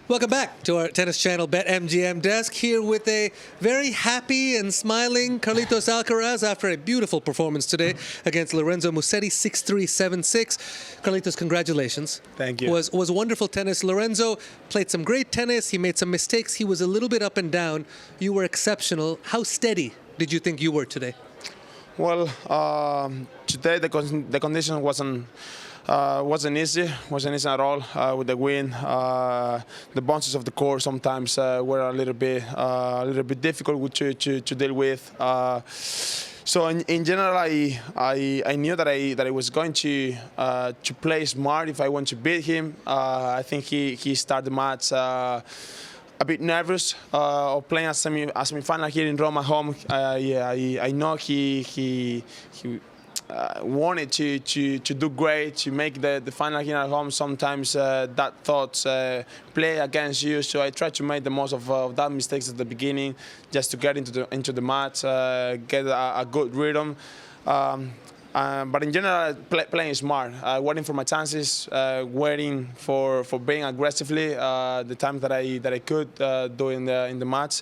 Welcome back to our Tennis Channel BetMGM desk, here with a very happy and smiling Carlitos Alcaraz after a beautiful performance today against Lorenzo Musetti, 6-3, 7-6. Carlitos, congratulations. Thank you. Was wonderful tennis. Lorenzo played some great tennis. He made some mistakes. He was a little bit up and down. You were exceptional. How steady did you think you were today? Well, today the condition wasn't easy at all with the wind. The bounces of the court sometimes were a little bit difficult to deal with. So in general, I knew that I was going to play smart if I want to beat him. I think he started the match a bit nervous of playing a semifinal here in Rome at home. I know he wanted to do great, to make the final here at home. Sometimes that thoughts play against you, so I tried to make the most of that mistakes at the beginning, just to get into the match, get a good rhythm. But in general, playing smart, waiting for my chances, waiting for being aggressively the time that I could do in the match.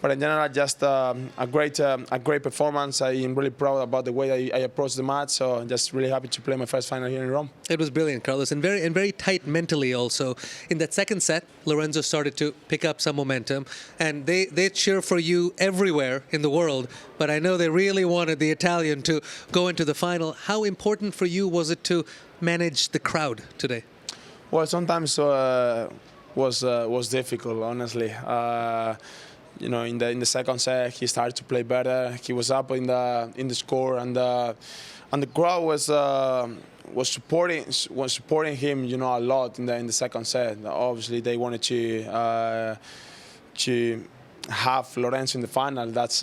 But in general, just a great performance. I am really proud about the way I approached the match. So just really happy to play my first final here in Rome. It was brilliant, Carlos, and very tight mentally also. In that second set, Lorenzo started to pick up some momentum, and they cheer for you everywhere in the world. But I know they really wanted the Italian to go into the final. How important for you was it to manage the crowd today? Well, sometimes was difficult, honestly. You know, in the second set, he started to play better. He was up in the score, and the crowd was supporting him, you know, a lot in the second set. Obviously, they wanted to have Lorenzo in the final. That's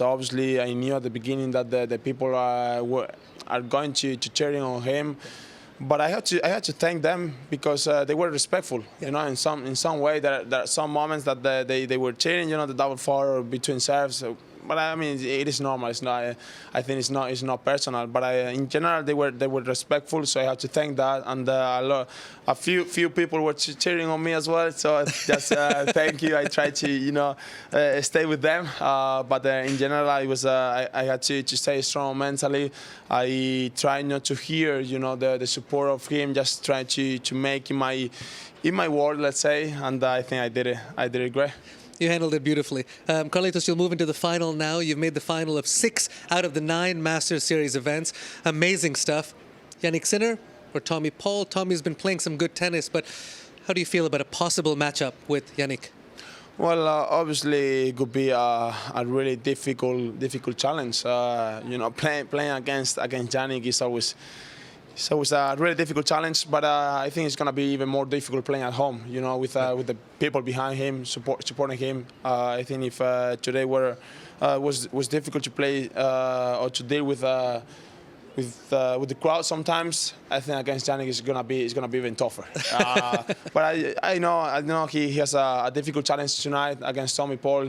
obviously, I knew at the beginning that the people are going to cheering on him. But I had to thank them because they were respectful, you know, in some way. There are some moments that they were cheering, you know, the double four between serves. But I mean, it is normal. It's not. I think it's not personal. But in general, they were respectful. So I have to thank that. And a few people were cheering on me as well. So just thank you. I tried to, you know, stay with them. But in general, I had to stay strong mentally. I tried not to hear, you know, the support of him. Just trying to make in my world, let's say. And I think I did it great. You handled it beautifully. Carlitos, you'll move into the final now. You've made the final of 6 out of the 9 Masters Series events. Amazing stuff. Jannik Sinner or Tommy Paul? Tommy's been playing some good tennis, but how do you feel about a possible matchup with Jannik? Well, obviously, it could be a really difficult challenge. You know, playing against Jannik is always. So it's a really difficult challenge, but I think it's going to be even more difficult playing at home, you know, with the people behind him, supporting him. I think if today was difficult to play or to deal with the crowd sometimes, I think against Jannik it's going to be even tougher. But I know he has a difficult challenge tonight against Tommy Paul.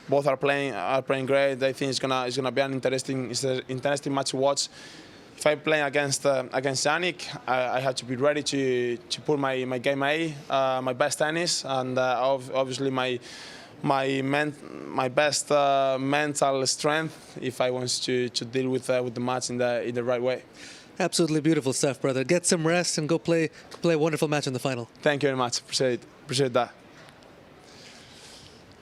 Both are playing great. I think it's gonna be an interesting match to watch. If I play against Jannik, I have to be ready to put my game A, my best tennis, and obviously my best mental strength if I want to deal with the match in the right way. Absolutely beautiful stuff, brother. Get some rest and go play a wonderful match in the final. Thank you very much. Appreciate that.